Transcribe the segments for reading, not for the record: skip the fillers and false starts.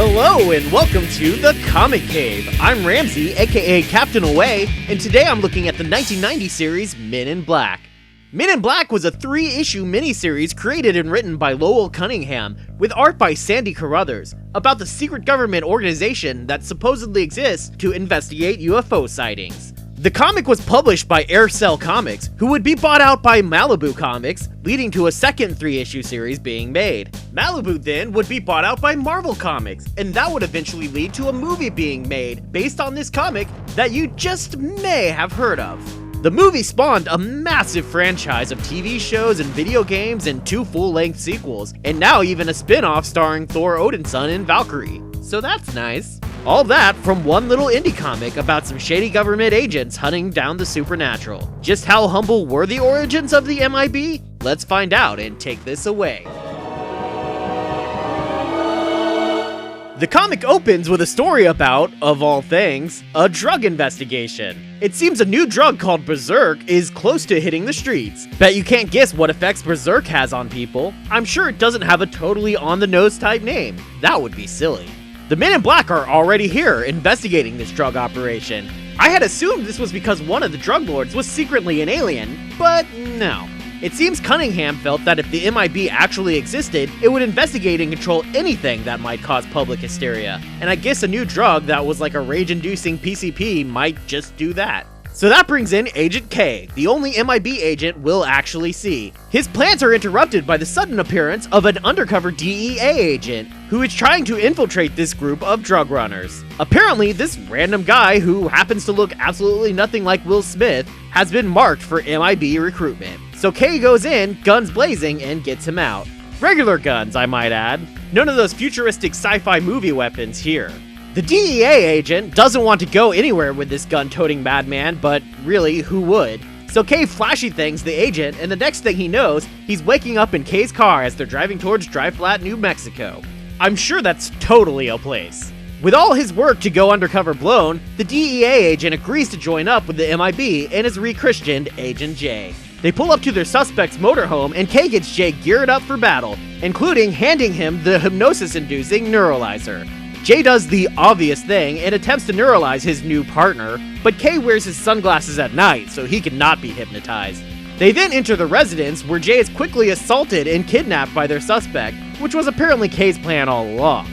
Hello and welcome to The Comic Cave. I'm Ramsey, aka Captain Away, and today I'm looking at the 1990 series Men in Black. Men in Black was a 3-issue miniseries created and written by Lowell Cunningham, with art by Sandy Carruthers, about the secret government organization that supposedly exists to investigate UFO sightings. The comic was published by Aircel Comics, who would be bought out by Malibu Comics, leading to a second 3-issue series being made. Malibu then would be bought out by Marvel Comics, and that would eventually lead to a movie being made based on this comic that you just may have heard of. The movie spawned a massive franchise of TV shows and video games and 2 full-length sequels, and now even a spin-off starring Thor Odinson and Valkyrie. So that's nice. All that from one little indie comic about some shady government agents hunting down the supernatural. Just how humble were the origins of the MIB? Let's find out and take this away. The comic opens with a story about, of all things, a drug investigation. It seems a new drug called Berserk is close to hitting the streets. Bet you can't guess what effects Berserk has on people. I'm sure it doesn't have a totally on-the-nose type name. That would be silly. The Men in Black are already here, investigating this drug operation. I had assumed this was because one of the drug lords was secretly an alien, but no. It seems Cunningham felt that if the MIB actually existed, it would investigate and control anything that might cause public hysteria. And I guess a new drug that was like a rage-inducing PCP might just do that. So that brings in Agent K, the only MIB agent we'll actually see. His plans are interrupted by the sudden appearance of an undercover DEA agent, who is trying to infiltrate this group of drug runners. Apparently, this random guy, who happens to look absolutely nothing like Will Smith, has been marked for MIB recruitment. So K goes in, guns blazing, and gets him out. Regular guns, I might add. None of those futuristic sci-fi movie weapons here. The DEA agent doesn't want to go anywhere with this gun-toting madman, but really, who would? So K flashy things the agent, and the next thing he knows, he's waking up in K's car as they're driving towards Dry Flat, New Mexico. I'm sure that's totally a place. With all his work to go undercover blown, the DEA agent agrees to join up with the MIB and is rechristened Agent J. They pull up to their suspect's motorhome, and K gets J geared up for battle, including handing him the hypnosis-inducing neuralizer. Jay does the obvious thing and attempts to neuralize his new partner, but K wears his sunglasses at night so he cannot be hypnotized. They then enter the residence, where Jay is quickly assaulted and kidnapped by their suspect, which was apparently K's plan all along.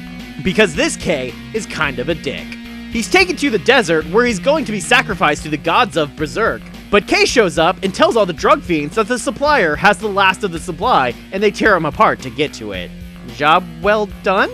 Because this K is kind of a dick. He's taken to the desert, where he's going to be sacrificed to the gods of Berserk, but K shows up and tells all the drug fiends that the supplier has the last of the supply, and they tear him apart to get to it. Job well done?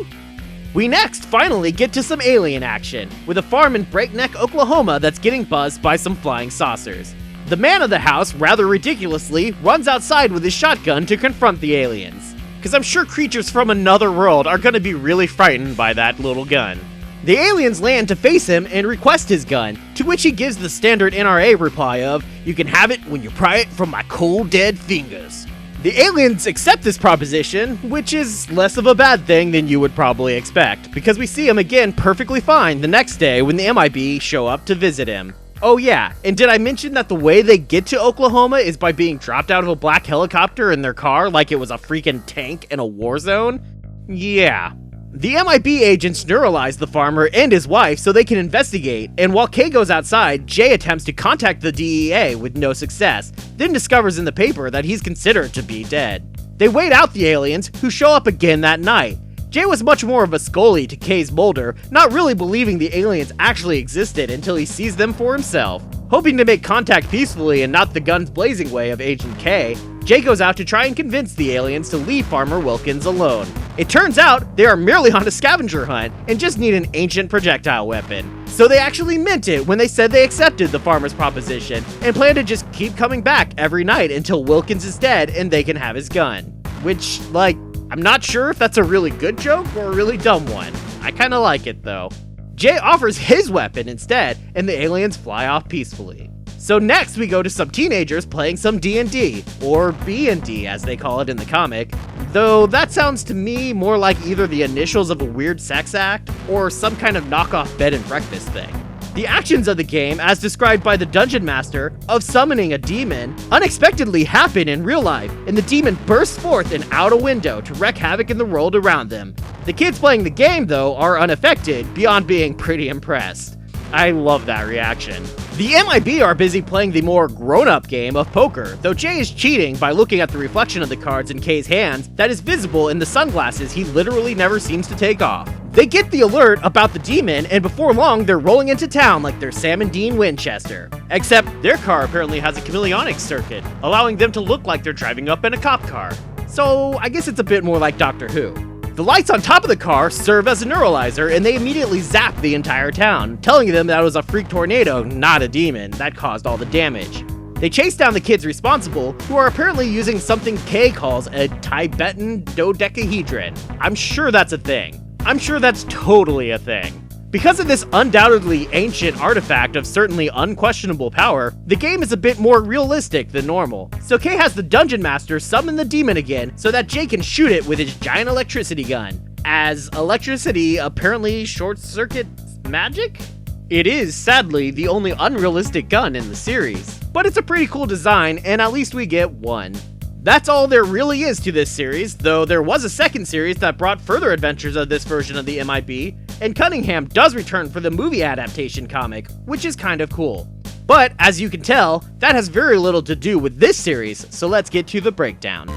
We next finally get to some alien action, with a farm in Breakneck, Oklahoma that's getting buzzed by some flying saucers. The man of the house, rather ridiculously, runs outside with his shotgun to confront the aliens. Cause I'm sure creatures from another world are gonna be really frightened by that little gun. The aliens land to face him and request his gun, to which he gives the standard NRA reply of, "You can have it when you pry it from my cold dead fingers." The aliens accept this proposition, which is less of a bad thing than you would probably expect, because we see him again perfectly fine the next day when the MIB show up to visit him. Oh yeah, and did I mention that the way they get to Oklahoma is by being dropped out of a black helicopter in their car like it was a freaking tank in a war zone? Yeah. The MIB agents neuralize the farmer and his wife so they can investigate, and while K goes outside, Jay attempts to contact the DEA with no success, then discovers in the paper that he's considered to be dead. They wait out the aliens, who show up again that night. Jay was much more of a Scully to K's Mulder, not really believing the aliens actually existed until he sees them for himself. Hoping to make contact peacefully and not the guns blazing way of Agent K, Jay goes out to try and convince the aliens to leave Farmer Wilkins alone. It turns out they are merely on a scavenger hunt and just need an ancient projectile weapon. So they actually meant it when they said they accepted the farmer's proposition and plan to just keep coming back every night until Wilkins is dead and they can have his gun. Which, like, I'm not sure if that's a really good joke or a really dumb one. I kinda like it though. Jay offers his weapon instead, and the aliens fly off peacefully. So next we go to some teenagers playing some D&D, or B&D as they call it in the comic, though that sounds to me more like either the initials of a weird sex act, or some kind of knockoff bed and breakfast thing. The actions of the game, as described by the Dungeon Master, of summoning a demon, unexpectedly happen in real life, and the demon bursts forth and out a window to wreak havoc in the world around them. The kids playing the game, though, are unaffected, beyond being pretty impressed. I love that reaction. The MIB are busy playing the more grown-up game of poker, though Jay is cheating by looking at the reflection of the cards in Kay's hands that is visible in the sunglasses he literally never seems to take off. They get the alert about the demon, and before long, they're rolling into town like they're Sam and Dean Winchester. Except their car apparently has a chameleonic circuit, allowing them to look like they're driving up in a cop car. So I guess it's a bit more like Doctor Who. The lights on top of the car serve as a neuralizer, and they immediately zap the entire town, telling them that it was a freak tornado, not a demon, that caused all the damage. They chase down the kids responsible, who are apparently using something Kay calls a Tibetan dodecahedron. I'm sure that's a thing. I'm sure that's totally a thing. Because of this undoubtedly ancient artifact of certainly unquestionable power, the game is a bit more realistic than normal. So Kay has the Dungeon Master summon the demon again so that Jay can shoot it with his giant electricity gun, as electricity apparently short-circuits magic? It is, sadly, the only unrealistic gun in the series, but it's a pretty cool design, and at least we get one. That's all there really is to this series, though there was a second series that brought further adventures of this version of the MIB, and Cunningham does return for the movie adaptation comic, which is kind of cool. But, as you can tell, that has very little to do with this series, so let's get to the breakdown.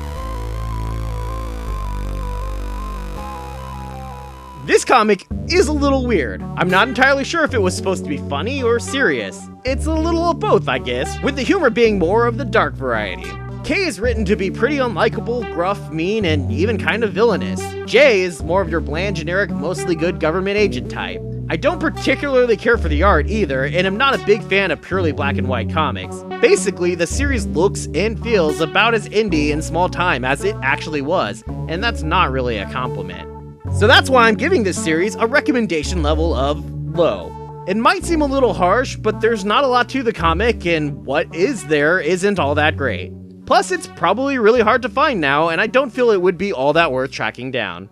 This comic is a little weird. I'm not entirely sure if it was supposed to be funny or serious. It's a little of both, I guess, with the humor being more of the dark variety. Kay is written to be pretty unlikable, gruff, mean, and even kind of villainous. Jay is more of your bland, generic, mostly good government agent type. I don't particularly care for the art either, and I'm not a big fan of purely black and white comics. Basically, the series looks and feels about as indie and small time as it actually was, and that's not really a compliment. So that's why I'm giving this series a recommendation level of low. It might seem a little harsh, but there's not a lot to the comic, and what is there isn't all that great. Plus, it's probably really hard to find now, and I don't feel it would be all that worth tracking down.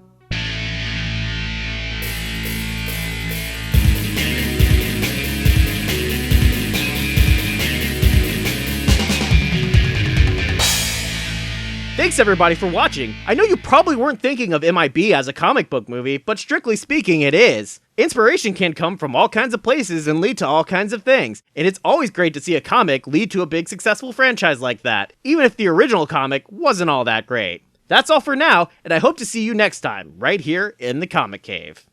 Thanks everybody for watching. I know you probably weren't thinking of MIB as a comic book movie, but strictly speaking it is. Inspiration can come from all kinds of places and lead to all kinds of things, and it's always great to see a comic lead to a big successful franchise like that, even if the original comic wasn't all that great. That's all for now, and I hope to see you next time, right here in the Comic Cave.